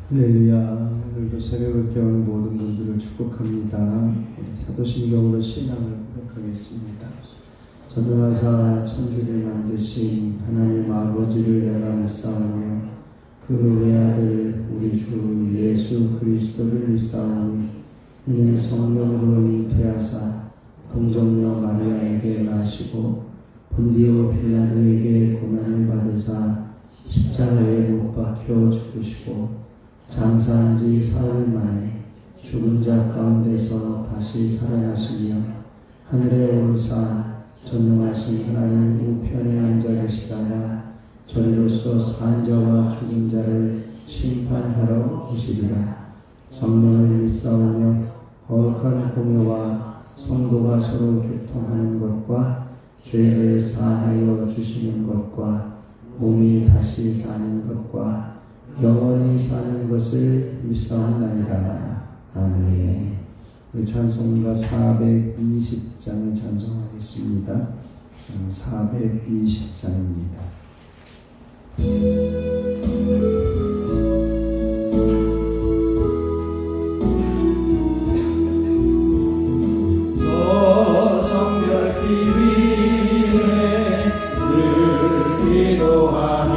할렐루야. 오늘도 새벽을 깨우는 모든 분들을 축복합니다. 사도신경으로 신앙을 고백하겠습니다. 전능하사 천지를 만드신 하나님 아버지를 내가 믿사오며 그 외아들 우리 주 예수 그리스도를 믿사오니 이는 성령으로 잉태하사 동정녀 마리아에게 나시고 본디오 빌라도에게 고난을 받으사 십자가에 못 박혀 죽으시고 장사한 지 사흘 만에 죽은 자 가운데서 다시 살아나시며 하늘에 오르사 전능하신 하나님 우편에 앉아 계시다가 저리로서 산 자와 죽은 자를 심판하러 오시리라. 성령을 믿사오며 거룩한 공회와 성도가 서로 교통하는 것과 죄를 사하여 주시는 것과 몸이 다시 사는 것과 영원히 사는 것을 믿사옵나이다. 아멘. 우리 찬송가 420장을 찬송하겠습니다. 420장입니다. 너 성별기 위해 늘 기도하며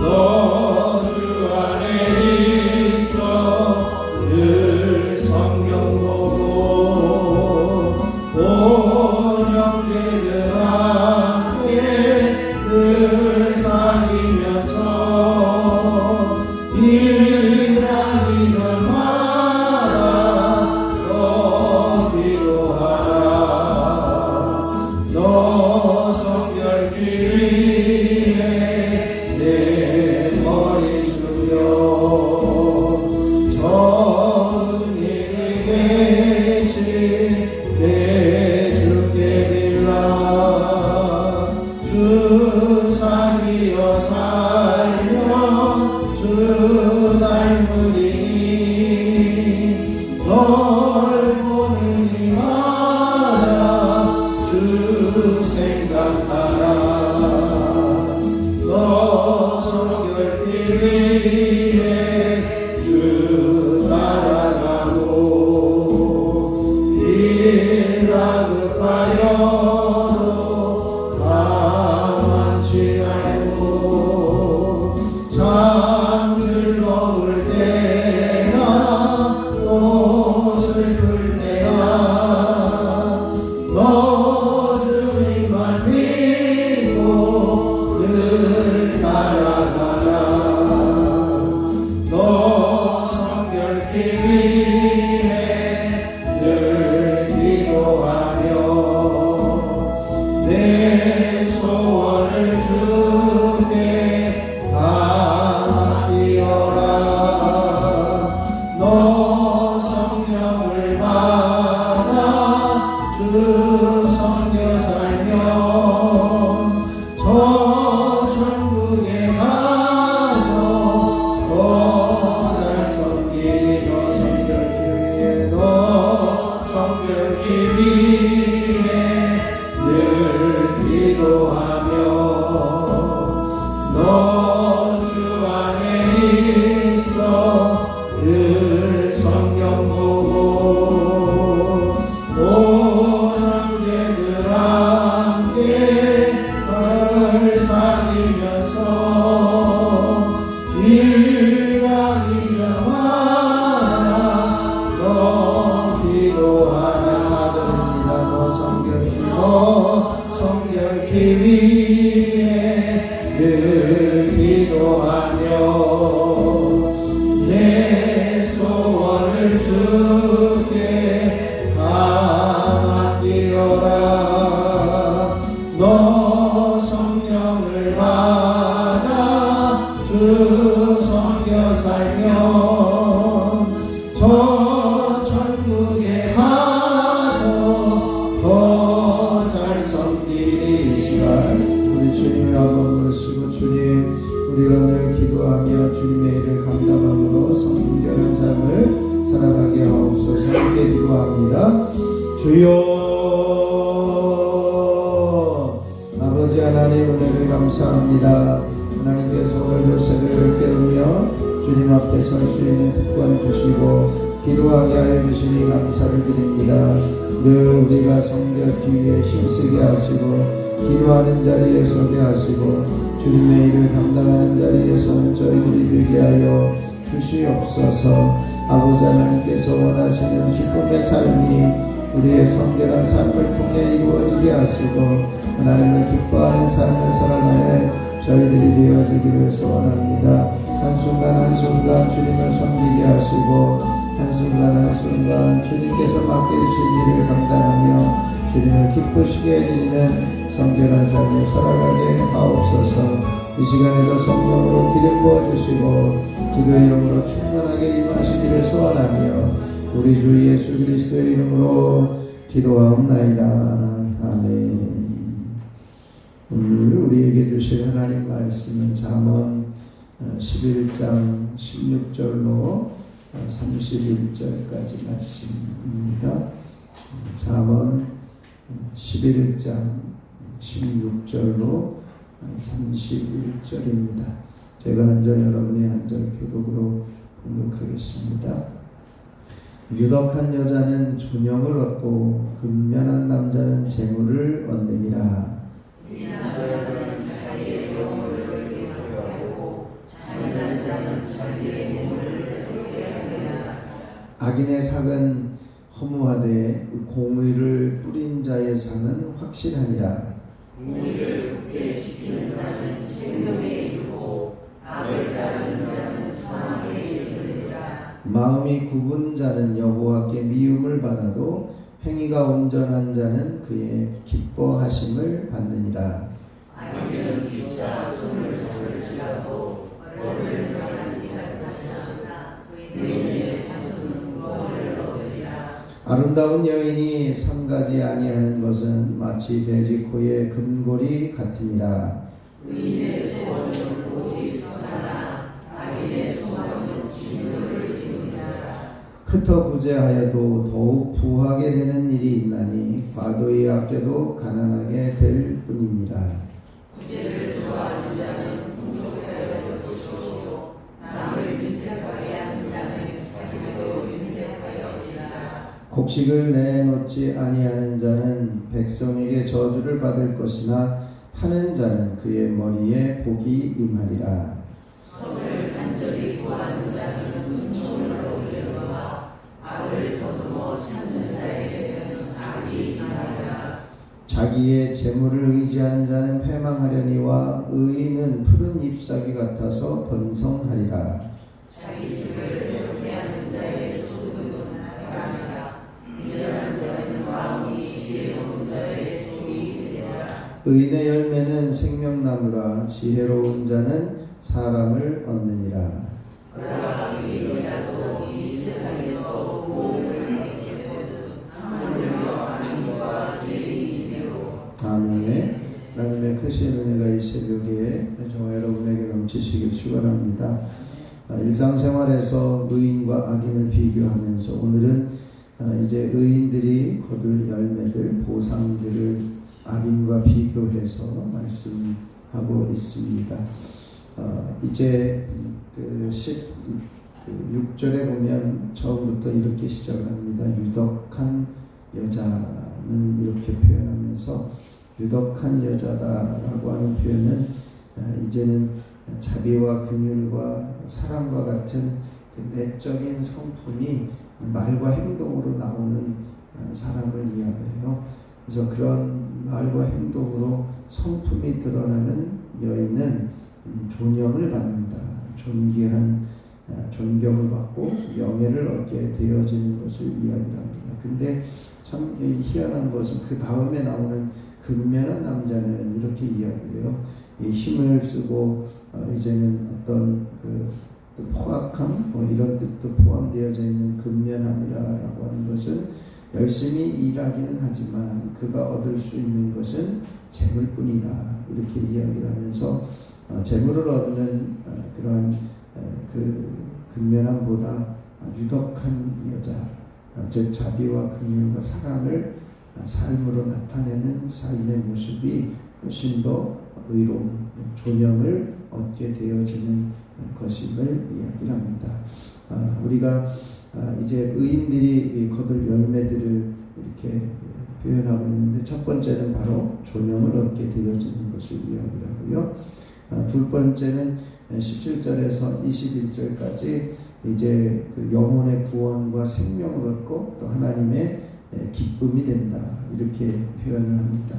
너 주 안에 있어 늘 성경 보고 온 형제들 함께 늘 살리면서 이장 이절마다 너 기도하라. 너 성결기 위해 내 머리 숙여 전 일이 계신 내 주께 빌라. 주 살리어 살며 주 닮으니 널 보는 이마다 주 생각하라. 너 성결기 위해 주 따라가고 일나 급하여도 가만치 말고 참 즐거울 때나 또 슬플 때나 너 주님만 믿고 늘 따라가라. 너 성결기 위해 늘 기도하며 내 소원을 주께 다 맡기어라. 너 성령을 받아 주 섬겨 살면 저 천국에 가서 더 잘 섬기니. 너 성결기 위해 너 성결기 위해 늘 기도하며 너 주 안에 있어 늘 성경 보고 온 형제들 함께 널 살리면서 이장 이장마다 너 기도하라. 4절입니다. 너 성결기 위해 늘 기도하며 내 소원을 주께 다 맡기어라. 너 성령을 받아 주 섬겨 살면 저 천국에 가서 더 잘 섬기니. 이 시간 우리 주님을 한번 부르시고 주님 우리가 늘 기도하며 주님의 일을 감당함으로 성결한 삶을 살아가게 하옵소서. 함께 기도합니다. 주여 아버지 하나님 은혜를 감사합니다. 하나님께서 오늘도 새벽을 깨우며 주님 앞에 설 수 있는 특권 주시고 기도하게 하여 주시니 감사를 드립니다. 늘 우리가 성결 뒤에 힘쓰게 하시고 기도하는 자리에 서게 하시고 주님의 일을 감당하는 자리에 서는 저희들이 되게 하여 주시옵소서. 아버지 하나님께서 원하시는 기쁨의 삶이 우리의 성결한 삶을 통해 이루어지게 하시고 하나님을 기뻐하는 삶을 살아가는 저희들이 되어지기를 소원합니다. 한순간 한순간 주님을 섬기게 하시고 한순간 한순간 주님께서 맡겨주신 일을 감당하며 주님을 기쁘시게 해드리는 성결한 삶을 살아가게 하옵소서. 이 시간에도 성령으로 기름 부어주시고 기도의 영으로 충만하게 임하시기를 소원하며 우리 주 예수 그리스도의 이름으로 기도하옵나이다. 아멘. 오늘 우리에게 주실 하나님 말씀은 잠언 11장 16절로 31절까지 말씀입니다. 잠언 11장 16절로 31절입니다. 제가 한 절 여러분이 한 절 교독으로 봉독하겠습니다. 유덕한 여자는 존영을 얻고 근면한 남자는 재물을 얻느니라. 악인의 상은 허무하되 공의를 뿌린 자의 상은 확실하니라. 공의를 굳게 지키는 자는 생명에 이르고 악을 따르는 자는 사망에 이르리라. 마음이 굽은 자는 여호와께 미움을 받아도 행위가 온전한 자는 그의 기뻐하심을 받느니라. 악인은 기차 손을 잡을지라도 벌을 당하지를 것이나 의인의 자손은 구원을 얻으리라. 아름다운 여인이 삼가지 아니하는 것은 마치 돼지 코의 금고리 같으니라. 의인의 소원은 오직 선하나 악인의 소원은 진노를 이루니라. 흩어 구제하여도 더욱 부하게 되는 일이 있나니 과도히 아껴도 가난하게 될 뿐이니라. 구제를 좋아하는 자는 풍족하여 주시고 남을 민폐하게 하는 자는 자기도 민폐하여지리라. 곡식을 내놓지 아니하는 자는 백성에게 저주를 받을 것이나 파는 자는 그의 머리에 복이 임하리라. 선을 간절히 구하는 자는 은총을 얻으려니와 악을 더듬어 찾는 자에게는 악이 임하리라. 자기의 재물을 의지하는 자는 패망하려니와 의인은 푸른 잎사귀 같아서 번성하리라. 자기 집을 괴롭게 하는 자의 소득은 바람이라. 미련한 자는 마음이 지혜로운 자의 종이 되리라. 의인의 열매는 생명나무라 지혜로운 자는 사람을 얻느니라. 그러나 의인이라도 이 세상에서 보응을 받게 되거든 하물며 악인과 죄인이요. 아멘. 하나님의 크신 은혜가 이 새벽에 정말 여러분에게 넘치시길 축원합니다. 일상생활에서 의인과 악인을 비교하면서 오늘은 이제 의인들이 거둘 열매들, 보상들을 악인과 비교해서 말씀하고 있습니다. 이제 그 16절에 보면 처음부터 이렇게 시작합니다. 유덕한 여자는 이렇게 표현하면서 유덕한 여자다라고 하는 표현은 이제는 자비와 긍휼과 사랑과 같은 그 내적인 성품이 말과 행동으로 나오는 사람을 이야기해요. 그래서 그런 말과 행동으로 성품이 드러나는 여인은 존영을 받는다. 존귀한 존경을 받고 명예를 얻게 되어지는 것을 이야기합니다. 근데 참 희한한 것은 그 다음에 나오는 근면한 남자는 이렇게 이야기해요. 이 힘을 쓰고 이제는 어떤 그 포악함 이런 뜻도 포함되어져 있는 근면함이라고 하는 것은 열심히 일하기는 하지만 그가 얻을 수 있는 것은 재물뿐이다. 이렇게 이야기를 하면서 재물을 얻는 그러한 그 근면함보다 유덕한 여자, 즉 자비와 긍휼과 사랑을 삶으로 나타내는 삶의 모습이 훨씬 더 의로운 존영을 얻게 되어지는 것임을 이야기를 합니다. 우리가 이제 의인들이 거둘 열매들을 이렇게 표현하고 있는데, 첫 번째는 바로 존영을 얻게 되어지는 것을 이야기하고요. 두 번째는 17절에서 21절까지 이제 그 영혼의 구원과 생명을 얻고 또 하나님의 기쁨이 된다, 이렇게 표현을 합니다.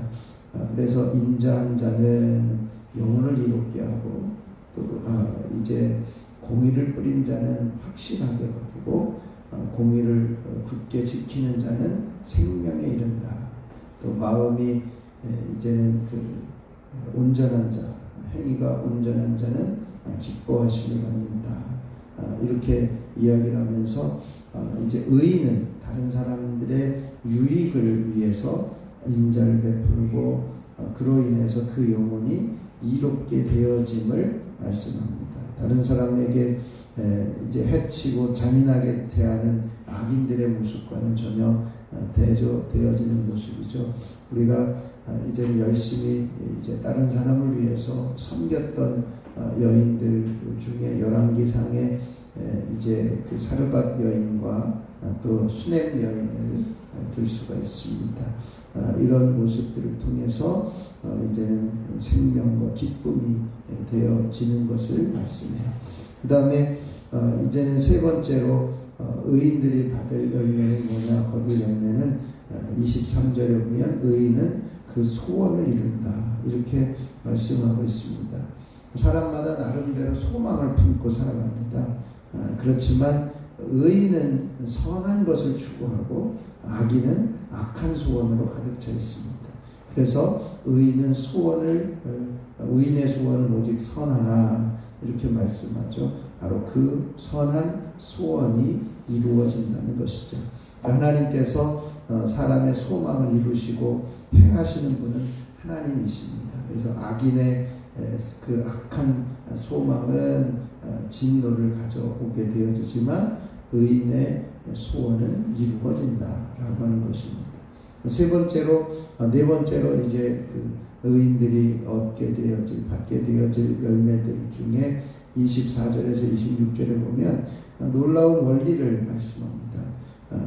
그래서 인자한 자는 영혼을 이롭게 하고, 또 이제 공의를 뿌린 자는 확실하게 거두고, 공의를 굳게 지키는 자는 생명에 이른다. 또 마음이 이제는 그 온전한 자, 행위가 온전한 자는 기뻐하심을 받는다. 이렇게 이야기를 하면서 이제 의인은 다른 사람들의 유익을 위해서 인자를 베풀고, 그로 인해서 그 영혼이 이롭게 되어짐을 말씀합니다. 다른 사람에게 이제 해치고 잔인하게 대하는 악인들의 모습과는 전혀 대조되어지는 모습이죠. 우리가 이제 열심히 이제 다른 사람을 위해서 섬겼던 여인들 중에 열왕기상에 이제 그 사르밧 여인과 또 수넴 여인을 들 수가 있습니다. 이런 모습들을 통해서 이제는 생명과 기쁨이 되어지는 것을 말씀해요. 그 다음에 이제는 세 번째로 의인들이 받을 열매는 뭐냐, 거둘 열매는 23절에 보면 의인은 그 소원을 이룬다, 이렇게 말씀하고 있습니다. 사람마다 나름대로 소망을 품고 살아갑니다. 그렇지만 의인은 선한 것을 추구하고 악인은 악한 소원으로 가득 차 있습니다. 그래서 의인의 소원은 오직 선하나, 이렇게 말씀하죠. 바로 그 선한 소원이 이루어진다는 것이죠. 하나님께서 사람의 소망을 이루시고 행하시는 분은 하나님이십니다. 그래서 악인의 그 악한 소망은 진노를 가져오게 되어지지만 의인의 소원은 이루어진다라고 하는 것입니다. 네 번째로 이제 그 의인들이 받게 되어질 열매들 중에 24절에서 26절에 보면 놀라운 원리를 말씀합니다.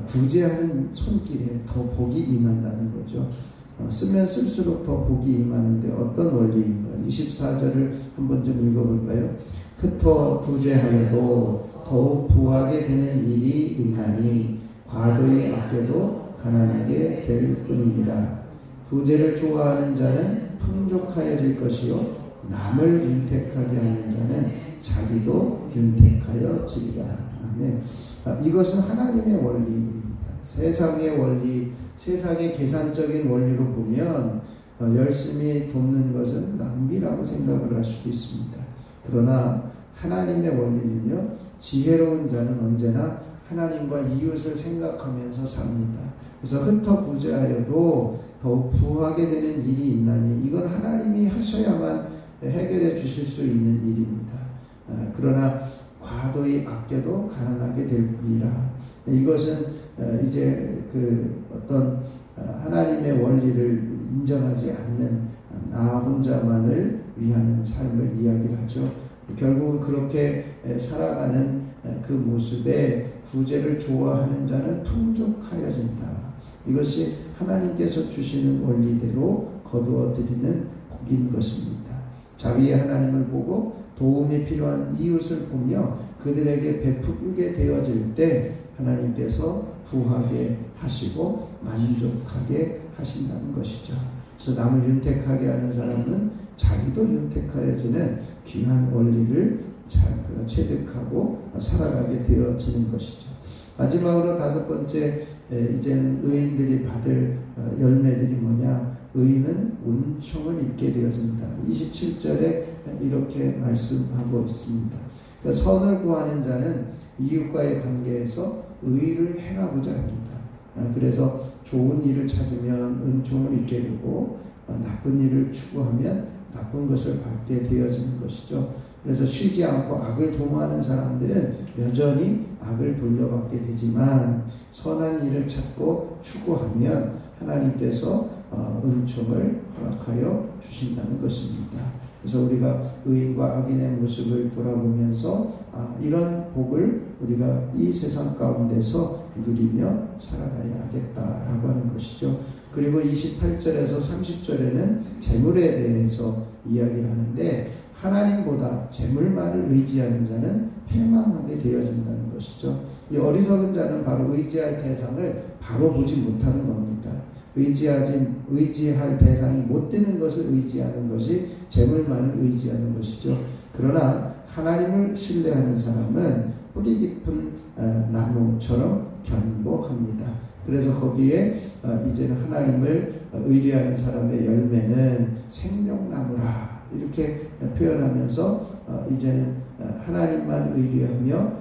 구제하는 손길에 더 복이 임한다는 거죠. 쓰면 쓸수록 더 복이 임하는데 어떤 원리인가? 24절을 한번 좀 읽어볼까요? 흩어 구제하여도 더욱 부하게 되는 일이 있나니 과도히 아껴도 가난하게 될 뿐이니라. 구제를 좋아하는 자는 풍족하여질 것이요 남을 윤택하게 하는 자는 자기도 윤택하여지리라. 아멘. 이것은 하나님의 원리입니다. 세상의 원리, 세상의 계산적인 원리로 보면 열심히 돕는 것은 낭비라고 생각을 할 수도 있습니다. 그러나 하나님의 원리는요, 지혜로운 자는 언제나 하나님과 이웃을 생각하면서 삽니다. 그래서 흩어 구제하여도 더욱 부하게 되는 일이 있나니, 이건 하나님이 하셔야만 해결해 주실 수 있는 일입니다. 그러나 과도히 아껴도 가난하게 될 뿐이라. 이것은 이제 그 어떤 하나님의 원리를 인정하지 않는 나 혼자만을 위하는 삶을 이야기를 하죠. 결국은 그렇게 살아가는 그 모습에 구제를 좋아하는 자는 풍족하여진다. 이것이 하나님께서 주시는 원리대로 거두어 드리는 복인 것입니다. 자비의 하나님을 보고 도움이 필요한 이웃을 보며 그들에게 베풀게 되어질 때 하나님께서 부하게 하시고 만족하게 하신다는 것이죠. 그래서 남을 윤택하게 하는 사람은 자기도 윤택하여지는 귀한 원리를 잘 체득하고 살아가게 되어지는 것이죠. 마지막으로 다섯 번째, 이제는 의인들이 받을 열매들이 뭐냐? 의인은 은총을 입게 되어진다. 27절에 이렇게 말씀하고 있습니다. 그러니까 선을 구하는 자는 이웃과의 관계에서 의를 행하고자 합니다. 그래서 좋은 일을 찾으면 은총을 입게 되고, 나쁜 일을 추구하면 나쁜 것을 받게 되어지는 것이죠. 그래서 쉬지 않고 악을 도모하는 사람들은 여전히 악을 돌려받게 되지만, 선한 일을 찾고 추구하면 하나님께서 은총을 허락하여 주신다는 것입니다. 그래서 우리가 의인과 악인의 모습을 돌아보면서 이런 복을 우리가 이 세상 가운데서 누리며 살아가야 하겠다라고 하는 것이죠. 그리고 28절에서 30절에는 재물에 대해서 이야기를 하는데, 하나님보다 재물만을 의지하는 자는 패망하게 되어진다는 것이죠. 이 어리석은 자는 바로 의지할 대상을 바로 보지 못하는 겁니다. 의지할 대상이 못 되는 것을 의지하는 것이 재물만을 의지하는 것이죠. 그러나 하나님을 신뢰하는 사람은 뿌리 깊은 나무처럼 견고합니다. 그래서 거기에 이제는 하나님을 의뢰하는 사람의 열매는 생명나무라 이렇게 표현하면서 이제는 하나님만 의뢰하며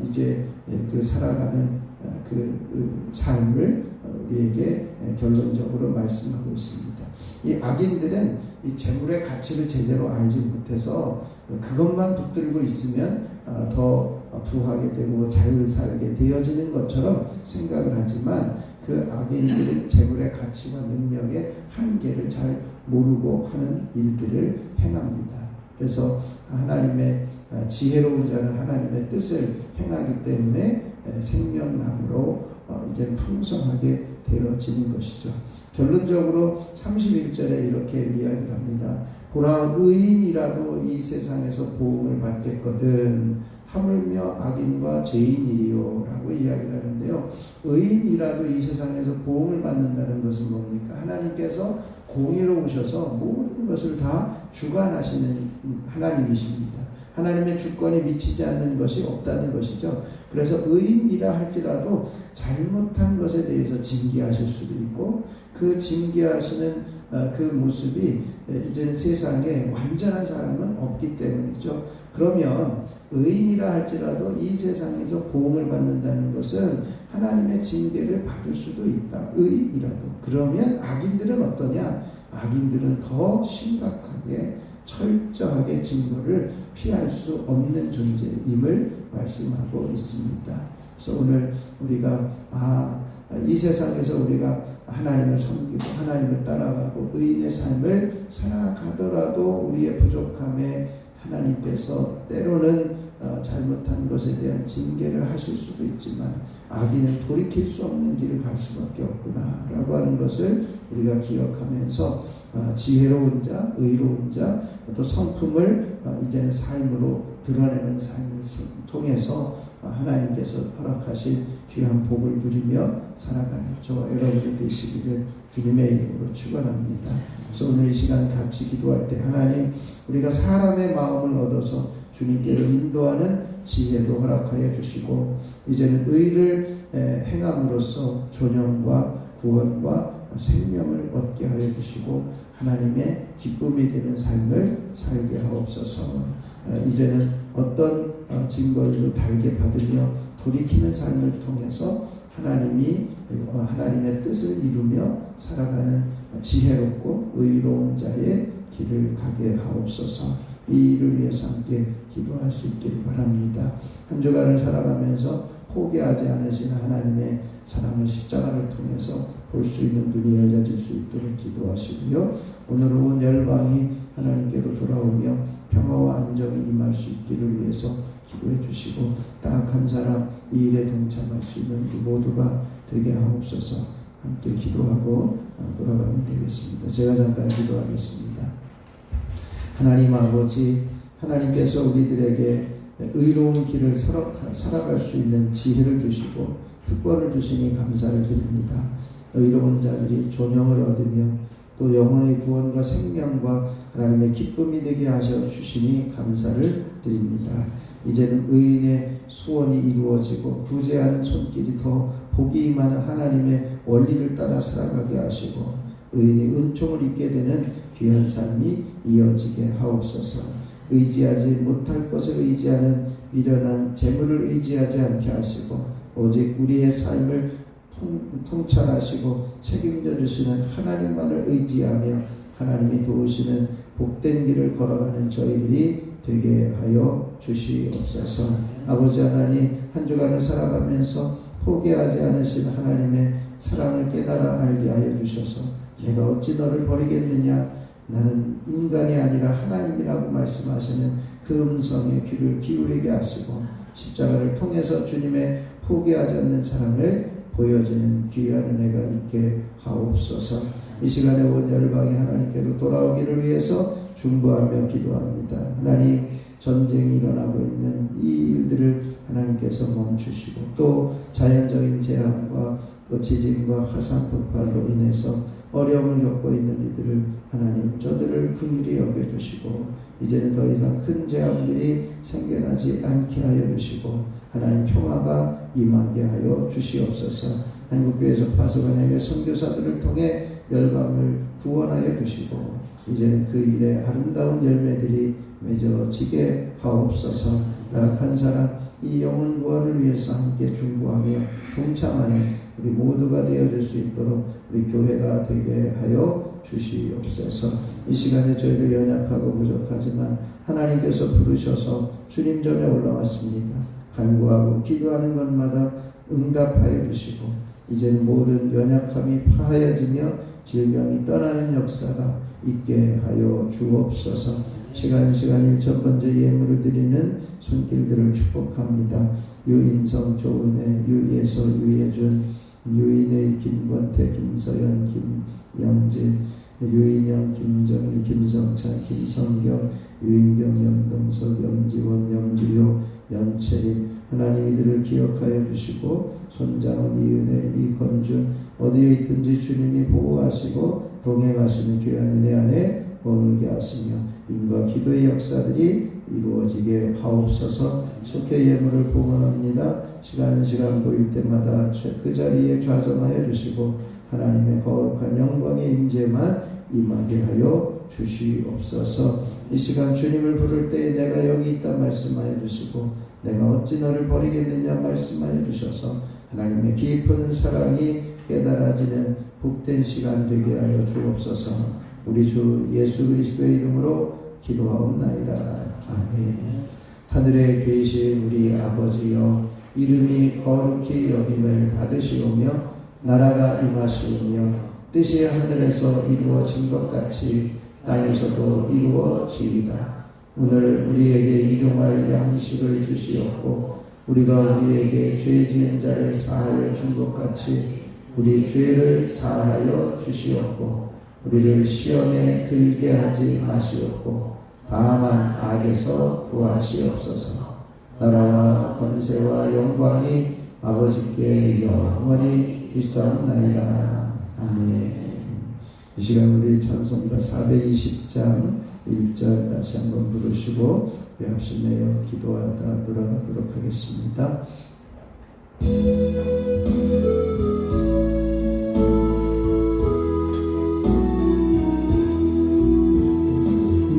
이제 그 살아가는 그 삶을 우리에게 결론적으로 말씀하고 있습니다. 이 악인들은 이 재물의 가치를 제대로 알지 못해서 그것만 붙들고 있으면 더 부하게 되고 잘 살게 되어지는 것처럼 생각을 하지만, 그 악인들은 재물의 가치와 능력의 한계를 잘 모르고 하는 일들을 행합니다. 그래서 하나님의 지혜로운 자는 하나님의 뜻을 행하기 때문에 생명나무로 이제 풍성하게 되어지는 것이죠. 결론적으로 31절에 이렇게 이야기를 합니다. 보라, 의인이라도 이 세상에서 보응을 받겠거든 하물며 악인과 죄인이리요 라고 이야기를 하는데요. 의인이라도 이 세상에서 보응을 받는다는 것은 뭡니까? 하나님께서 공의로우셔서 모든 것을 다 주관하시는 하나님이십니다. 하나님의 주권이 미치지 않는 것이 없다는 것이죠. 그래서 의인이라 할지라도 잘못한 것에 대해서 징계하실 수도 있고, 그 징계하시는 그 모습이 이제는 세상에 완전한 사람은 없기 때문이죠. 그러면 의인이라 할지라도 이 세상에서 보응을 받는다는 것은 하나님의 징계를 받을 수도 있다. 의인이라도. 그러면 악인들은 어떠냐? 악인들은 더 심각하게 철저하게 징벌을 피할 수 없는 존재임을 말씀하고 있습니다. 그래서 오늘 우리가 이 세상에서 우리가 하나님을 섬기고 하나님을 따라가고 의인의 삶을 살아가더라도 우리의 부족함에 하나님께서 때로는 잘못한 것에 대한 징계를 하실 수도 있지만, 악인은 돌이킬 수 없는 길을 갈 수밖에 없구나 라고 하는 것을 우리가 기억하면서 지혜로운 자, 의로운 자, 또 성품을 이제는 삶으로 드러내는 삶을 통해서 하나님께서 허락하신 귀한 복을 누리며 살아가는 저와 여러분이 되시기를 주님의 이름으로 축원합니다. 그래서 오늘 이 시간 같이 기도할 때, 하나님, 우리가 사람의 마음을 얻어서 주님께로 인도하는 지혜도 허락하여 주시고, 이제는 의를 행함으로써 존영과 구원과 생명을 얻게 하여 주시고, 하나님의 기쁨이 되는 삶을 살게 하옵소서. 이제는 어떤 징벌도 달게 받으며 돌이키는 삶을 통해서 하나님의 뜻을 이루며 살아가는 지혜롭고 의로운 자의 길을 가게 하옵소서. 이 일을 위해서 함께 기도할 수 있기를 바랍니다. 한 주간을 살아가면서 포기하지 않으시는 하나님의 사랑을 십자가를 통해서 볼 수 있는 눈이 열려질 수 있도록 기도하시고요. 오늘 온 열방이 하나님께로 돌아오며 평화와 안정이 임할 수 있기를 위해서 기도해 주시고, 딱한 사람 이 일에 동참할 수 있는 우리 모두가 되게 하옵소서. 함께 기도하고 돌아가면 되겠습니다. 제가 잠깐 기도하겠습니다. 하나님 아버지, 하나님께서 우리들에게 의로운 길을 살아갈 수 있는 지혜를 주시고 특권을 주시니 감사를 드립니다. 의로운 자들이 존영을 얻으며 또 영혼의 구원과 생명과 하나님의 기쁨이 되게 하셔 주시니 감사를 드립니다. 이제는 의인의 소원이 이루어지고 구제하는 손길이 더 복이 임하는 하나님의 원리를 따라 살아가게 하시고, 의인이 은총을 입게 되는 귀한 삶이 이어지게 하옵소서. 의지하지 못할 것을 의지하는 미련한 재물을 의지하지 않게 하시고, 오직 우리의 삶을 통찰하시고 책임져 주시는 하나님만을 의지하며 하나님이 도우시는 복된 길을 걸어가는 저희들이 되게 하여 주시옵소서. 아버지 하나님, 한 주간을 살아가면서 포기하지 않으신 하나님의 사랑을 깨달아 알게 하여 주셔서 내가 어찌 너를 버리겠느냐, 나는 인간이 아니라 하나님이라고 말씀하시는 그 음성에 귀를 기울이게 하시고 십자가를 통해서 주님의 포기하지 않는 사랑을 보여지는 귀한 은혜가 있게 하옵소서. 이 시간에 온 열방이 하나님께로 돌아오기를 위해서 중보하며 기도합니다. 하나님, 전쟁이 일어나고 있는 이 일들을 하나님께서 멈추시고 또 자연적인 재앙과 또 지진과 화산 폭발로 인해서 어려움을 겪고 있는 이들을 하나님 저들을 긍휼히 여겨주시고 이제는 더 이상 큰 재앙들이 생겨나지 않게 하여 주시고 하나님 평화가 임하게 하여 주시옵소서. 한국교회에서 파송한 해외 선교사들을 통해 열방을 구원하여 주시고 이제는 그 일에 아름다운 열매들이 맺어지게 하옵소서. 나약한 사람 이 영혼 구원을 위해서 함께 중보하며 동참하는 우리 모두가 되어줄 수 있도록 우리 교회가 되게 하여 주시옵소서. 이 시간에 저희들 연약하고 부족하지만 하나님께서 부르셔서 주님 전에 올라왔습니다. 간구하고 기도하는 것마다 응답하여 주시고 이제는 모든 연약함이 파하여지며 질병이 떠나는 역사가 있게 하여 주옵소서. 시간 1,000번째 예물을 드리는 손길들을 축복합니다. 유인성, 조은혜, 유예서, 유예준, 유인의, 김권태, 김서연, 김영진, 유인영, 김정일, 김성찬, 김성경, 유인경, 염동석, 염지원, 염지효, 연채린 하나님 이들을 기억하여 주시고 손장은, 이은혜, 이건준 어디에 있든지 주님이 보호하시고 동행하시는 귀한 은혜 안에 머물게 하시며 인과 기도의 역사들이 이루어지게 하옵소서. 속회 예물을 봉헌합니다. 시간 보일 때마다 그 자리에 좌정하여 주시고 하나님의 거룩한 영광의 임재만 임하게 하여 주시옵소서. 이 시간 주님을 부를 때 내가 여기 있다 말씀하여 주시고 내가 어찌 너를 버리겠느냐 말씀하여 주셔서 하나님의 깊은 사랑이 깨달아지는 복된 시간 되게 하여 주옵소서. 우리 주 예수 그리스도의 이름으로 기도하옵나이다. 아멘. 하늘에 계신 우리 아버지여, 이름이 거룩히 여김을 받으시오며 나라가 임하시오며 뜻이 하늘에서 이루어진 것 같이 땅에서도 이루어지이다. 오늘 우리에게 일용할 양식을 주시옵고 우리가 우리에게 죄 지은 자를 사하여 준 것 같이 우리 죄를 사하여 주시옵고 우리를 시험에 들게 하지 마시옵고 다만 악에서 구하시옵소서. 나라와 권세와 영광이 아버지께 영원히 있사옵나이다. 아멘. 이 시간 우리 찬송가 420장 1절 다시 한번 부르시고 합심하여 기도하다 돌아가도록 하겠습니다.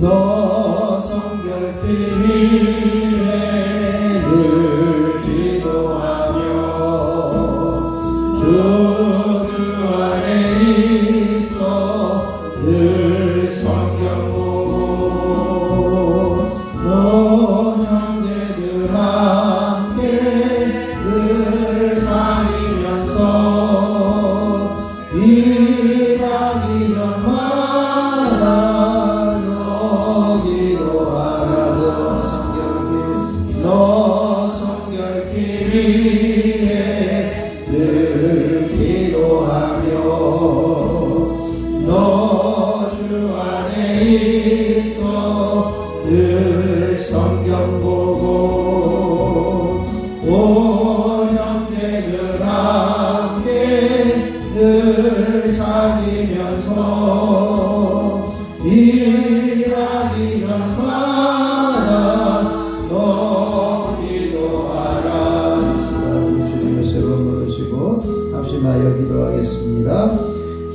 너 성결케 위해 늘 기도하며 주 안에 있어 늘 성경 보고 너 형제들 함께 늘 사귀면서 일하기 전마다 너 성결케 위해 늘 기도하며 너 주 안에 있어 늘 성경 보고 온 형제들 함께 늘 사귀면서 일하기 전마다 너 기도하라. 우리 주님의 세번 부르시고 합심하여 기도하겠습니다.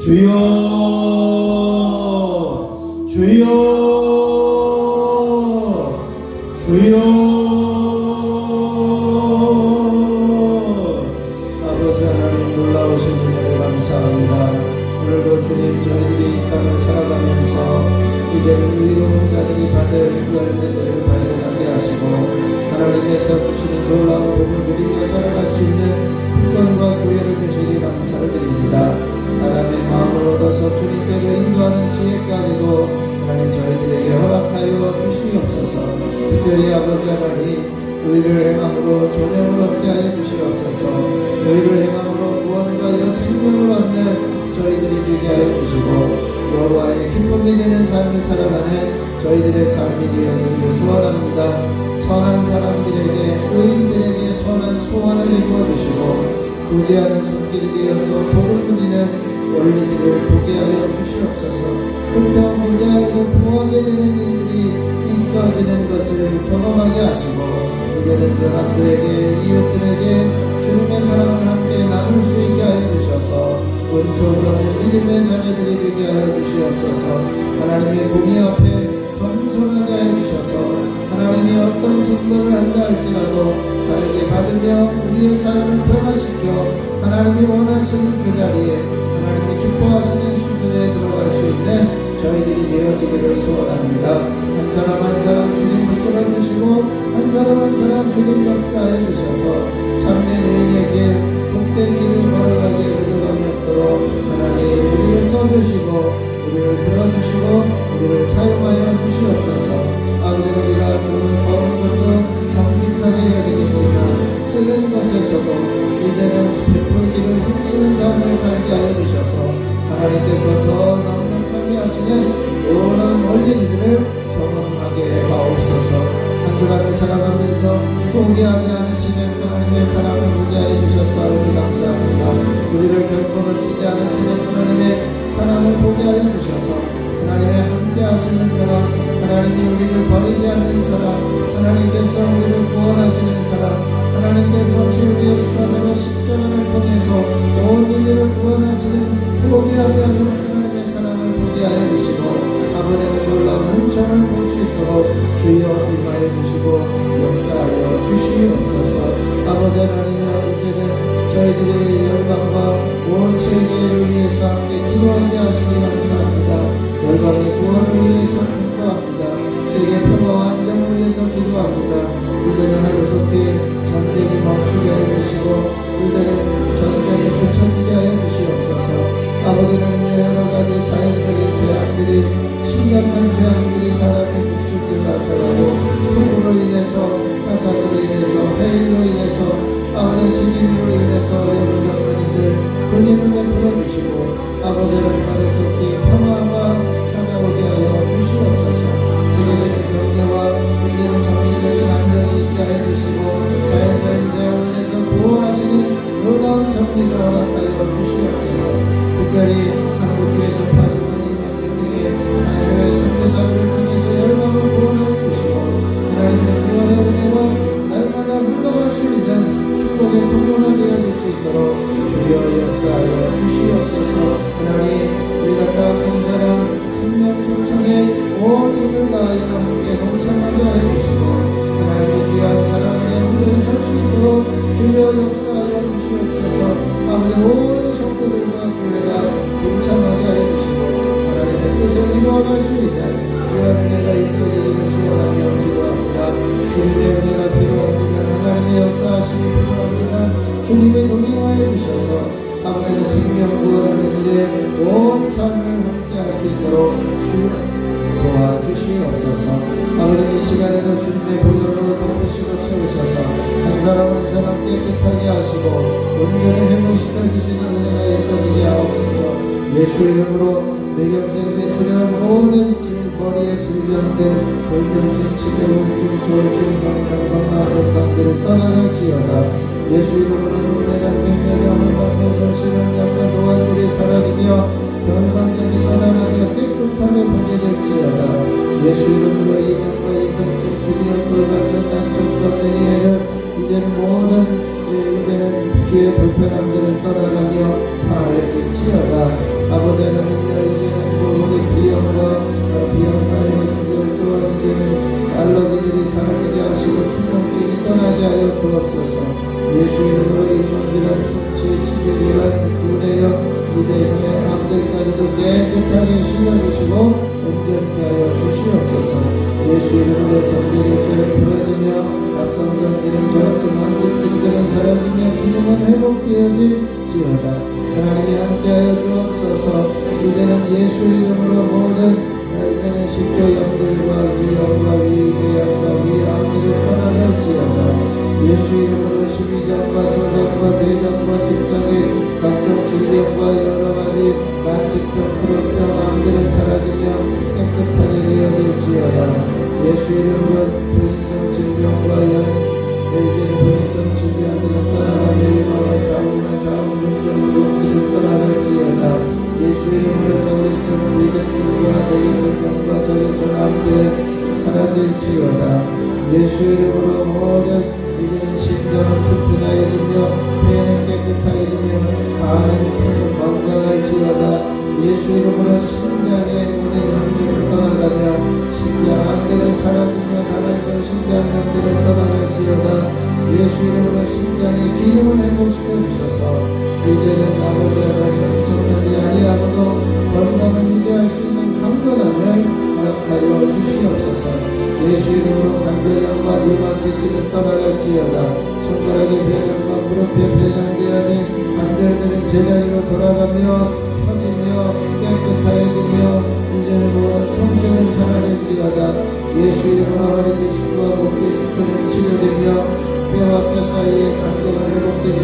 주여 주여 주여. 아버지 하나님 놀라우신 은혜를 감사합니다. 오늘도 주님 저희들이 이 땅을 살아가면서 이제는 의로운 자들이 받을 열매들을 발견하게 하시고 하나님께서 주시는 놀라운 복을 누리며 살아갈 수 있는 불권과 교회를 주시니 감사를 드립니다. 사람의 마음을 얻어서 주님께로 인도하는 지혜까지도 너희를 행함으로 존영을 얻게 하여 주시옵소서. 너희를 행함으로 구원과 생명을 얻는 저희들이 되게 하여 주시고 여호와의 기쁨이 되는 삶을 살아가는 저희들의 삶이 되어지기를 소원합니다. 선한 사람들에게 의인들에게 선한 소원을 이루어 주시고 구제하는 손길이 되어서 복을 누리는 원리들을 보게 하여 주시옵소서. 흩어 구제하여 구하게 되는 일들이 있어지는 것을 경험하게 하시고 이제는 사람들에게 이웃들에게 주님의 사랑을 함께 나눌 수 있게 하여 주셔서 은총을 얻는 믿음의 자녀들이 되게 하여 주시옵소서. 하나님의 공의 앞에 겸손하게 하여 주셔서 하나님이 어떤 증거를 한다 할지라도 알게 받으며 우리의 삶을 변화시켜 하나님이 원하시는 그 자리에 하나님이 기뻐하시는 수준에 들어갈 수 있는 저희들이 되어지기를 소원합니다. 한 사람 한 사람 주님 붙들어 주시고 한 사람 한 사람 주님 역사해 주셔서 참된 의인에게 복된 길을 걸어가기에 의도감이 없도록 하나님 우리를 써주시고 우리를 들어주시고 우리를 사용하여 주시옵소서. 아버지 우리가 돈을 버는 것도 정직하게 해야 되겠지만 쓰는 것에서도 이제는 베풀기를 힘쓰는 삶을 살게 하여 주셔서 하나님께서 더 넉넉하게 하시는 놀라운 원리들을 경험하게 하옵소서. 한 주간을 살아가면서 포기하지 않으시는 하나님의 사랑을 보게 하여 주셔서 감사합니다. 우리를 결코 놓치지 않으시는 하나님의 사랑을 보게 하여 주셔서 하나님의 함께 하시는 사랑, 하나님이 우리를 버리지 않는 사랑, 하나님께서 우리를 구원하시는 사랑, 하나님께서 주의 수단으로 십자가를 통해서 온 인류를 구원하시는 포기하지 않는 하나님의 사랑을 보게 하여 주시고 아버지의 놀라운 은총을 볼 수 있도록 주여 임하여 주시고 역사하여 주시옵소서. 아버지 하나님여 이제는 저희들의 열방과 온 세계를 위해서 함께 기도하게 하시니 감사합니다. 열방의 구원을 위해서 축복합니다. 세계 평화와 안정을 위해서 기도합니다. 이제는 하루속히 전쟁이 멈추게 하여 주시고 이제는 전쟁이 그쳐지게 하여 주시옵소서. 아버지는 여러 가지 자연적인 재앙들이 심각한 재앙들이 사람의 목숨을 나서가고 폭우로 인해서 화산으로 인해서 해일로 인해서 아버지 지진으로 인해서 여러 경건이들 불림을 베풀어 주시고 아버지는 하루속히 평화가 찾아오게 하여 주시옵소서. 세계적인 경제와 이제는 정치적인 안정이 있게 하여 주시고 자연적인 재앙 안에서 보호하시는 놀라운 섭리를 허락하여 주시옵소서. 특별히 한국교회에서 파송한 이민들 등의 해외 선교사들을 통해서 열방을 구원하여 주시고 하나님의 구원의 은혜가 날마다 흘러갈 수 있는 축복의 통로가 되어줄 수 있도록 주여 역사하여 주시옵소서. 하나님 우리가 딱 한 사람 생명 초청에 온 힘을 다하여 함께 동참하게 하여 주시고 하나님의 귀한 사랑 안에 온전히 설 수 있도록 주여 역사하여 주시옵소서. 아버지 온 성도들과 교회가 동참하게 하여 주시고 하나님의 뜻을 이루어갈 수 있는 귀한 은혜가 있어지기를 소원하며 기도합니다. 주님의 은혜가 필요합니다. 하나님의 역사하심이 필요합니다. 주님의 동행하여 주셔서 아버지의 생명 구원하는 일에 온 삶을 함께 할 수 있도록 주 도와주시옵소서. 아버지 이 시간에도 주님의 보혈로 덮으시고 채우셔서 한 사람 한 사람 깨끗하게 하시고 온전히 회복시켜 주시는 은혜가 있어지게 하옵소서. 예수 이름으로 매경생된 두려운 모든 머리에 질병된 골병증, 치매우증, 조울증, 방상성, 나병상들을 떠나갈지어다. 예수 이름으로 눈매랑 맹매랑 한방면서 실현량과 노안들이 사라지며 건강력이 떠나가며 깨끗하게 보게 될지어다. 예수 이름으로 이명과 이성증, 주기역골 같은 난청병들이 해를 이제는 모든 이제는 귀의 불편함들을 떠나가며 파해질지어다. 아버지 하나님이여 이제는 모든 비염과 비염과의 것들 또한 이제는 알러지들이 사라지게 하시고 수면증이 떠나게 하여 주옵소서. 예수 이름으로 인문질환, 충치, 치질질환, 구내염, 이대형의 암들까지도 깨끗하게 씻어주시고 온전케 하여 주시옵소서. 예수 이름으로 성질의 죄를 풀어지며 앞성성질은 저항증, 안진증들은 사라지며 기능은 회복되어질지어다. 하나님이 함께하여 주옵소서. 이제는 예수 이름으로 모든 이제는 십도 영들과 위험과 위궤양과 위암들을 떠나갈지어다. 예수 이름으로 십이장과 서장과 대장과 직장의 각종 질병과 여러가지 만疾병, 불어병, 암들은 사라지며 깨끗하게 되어질지어다. 예수 이름으로 불인성 질병과 이제는 불인성 질병들은 떠나가며 일마와 좌우나 좌우문정으로들은 떠나갈지어다. 예수 이름으로 전립선 위궤병과 전립선병과 전립선암들은 사라질지어다. 예수 이름으로 모든 이제는 심장은 튼튼하여지며 폐는 깨끗하여지며 간은 건강할지어다. 예수 이름으로 심장의 모든 염증을 떠나가며 심장 암들은 사라지며 다나서 심장염들은 떠나갈지어다. 예수 이름으로 심장의 기능을 회복시켜 주셔서 이제는 아버지 하나님 주석하지 아니하고도 건강을 유지할 수 있는 강건함을 허락하여 주시옵소서. 예수 이름으로 관절염과 류마티스는 떠나갈지어다. 손가락의 폐렴과 무릎의 폐렴되어진 관절들은 제자리로 돌아가며 펴지며 깨끗하여지며 이제는 모든 통증은 사라질지어다. 예수 이름으로 허리 디스크와 목 디스크는 치료되며 뼈와 뼈 사이의 관계가 회복되며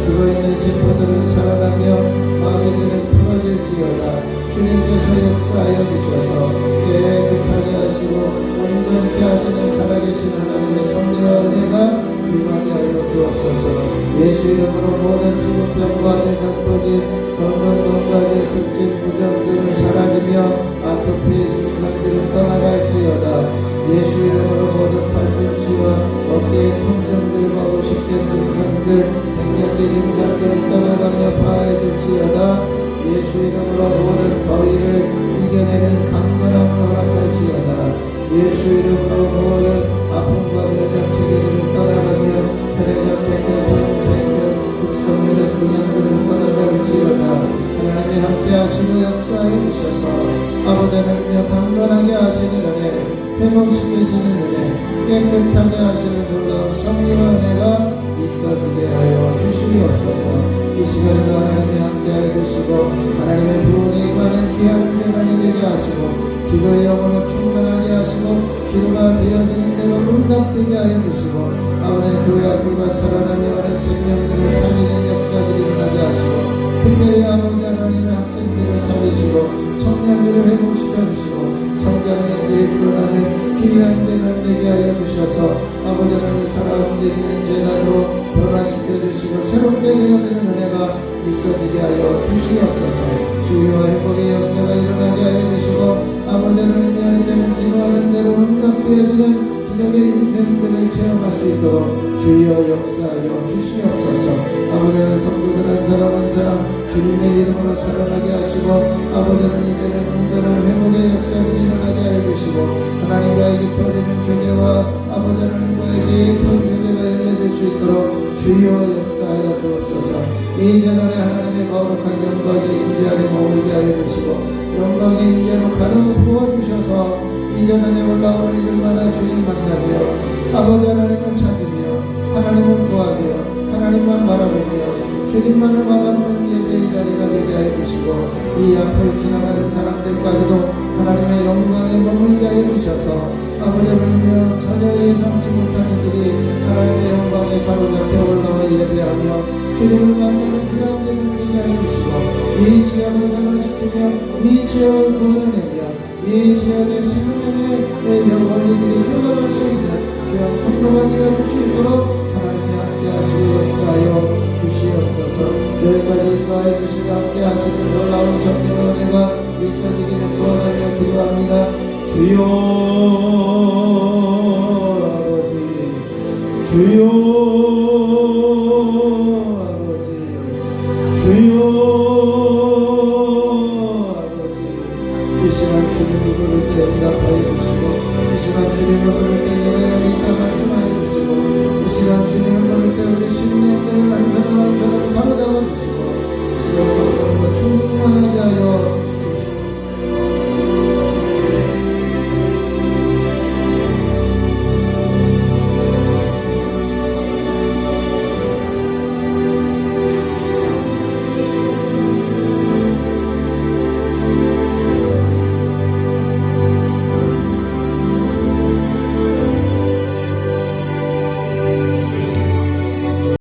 죽어있는 세포들은 살아나며 마비들은 풀어질지어다. 주님께서 역사하여 주셔서 깨끗하게 하시고 온전케 하시는 살아계신 하나님의 성령과 은혜가 임하게 하여 주옵소서. 예수 이름으로 모든 피부병과 대상포진, 건선건과 뇌습진, 부정들은 사라지며 아토피의 증상들은 떠나갈지어다. 예수 이름으로 모든 팔꿈치와 어깨의 통증들과 오십견 증상들, 갱년기 증상들은 떠나가며 파해질지어다. 예수 이름으로 모든 더위를 이겨내는 강건함을 허락할지어다. 예수 이름으로 모든 아픔과 면역 체계들을 떠나가며 혈액형, 백혈병, 급성혈액 종양들을 떠나갈지어다. 하나님이 함께 하시고 역사해 주셔서 아버지 하나님이여 강건하게 하시는 은혜, 회복시키시는 은혜, 깨끗하게 하시는 놀라운 성령의 은혜가 있어지게 하여 주시옵소서. 이 시간에도 하나님이 함께하여 주시고 하나님의 부흥에 임하는 귀한 재단이 되게 하시고 기도의 영혼을 충만하게 하시고 기도가 되어지는 대로 응답되게 하여 주시고 아버지 교회 학교가 살아나며 어린 생명들을 살리는 역사들이 일어나게 하시고 특별히 아버지 하나님의 학생들을 살리시고 청년들을 회복시켜 주시고 청장년들이 불어나는 귀한 재단 되게 하여 주셔서 아버지 하나님 살아 움직이는 재단으로 변화시켜 주시고 새롭게 되어지는 은혜가 있어지게 하여 주시옵소서. 주여 회복의 역사가 일어나게 하여 주시고 아버지 하나님이 이제는 기도하는 대로 응답되어지는 기적의 인생들을 체험할 수 있도록 주여 역사하여 주시옵소서. 아버지 하나님 성도들 한 사람 한 사람 주님의 이름으로 살아나게 하시고 아버지 하나님 이제는 온전한 회복의 역사를 일어나게 하여 주시고 하나님과의 깊어지는 교제와 아버지 하나님과의 깊은 교제가 이루어질 수 있도록 주여 역사하여 주옵소서. 이 재단에 하나님의 거룩한 영광이 임재하여 머물게 하여 주시고 영광의 임재로 가득 부어주셔서 이 재단에 올라오는 이들마다 주님 만나며 아버지 하나님을 찾으며 하나님을 구하며 하나님만 바라보며 주님만을 바라보는 예배의 자리가 되게 하여 주시고 이 앞을 지나가는 사람들까지도 하나님의 영광에 머물게 하여 주셔서 아버지 하나님이여 전혀 예상치 못한 이들이 하나님의 영광에 사로잡혀 올라와 예배하며 주님을 만나는 귀한 재단 되게 하여 주시고 이 지역을 변화시키며 이 지역을 구원해내며 이 지역의 신문의 영원리들이 흘러갈 수 있는 귀한 통로가 되어 주시도록 하나님이 함께 하시고 역사하여 주시옵소서. 여기까지 인도하여 주시고 함께 하시는 놀라운 성령의 은혜가 있어지기를 소원하며 기도합니다. 주여 아버지 주여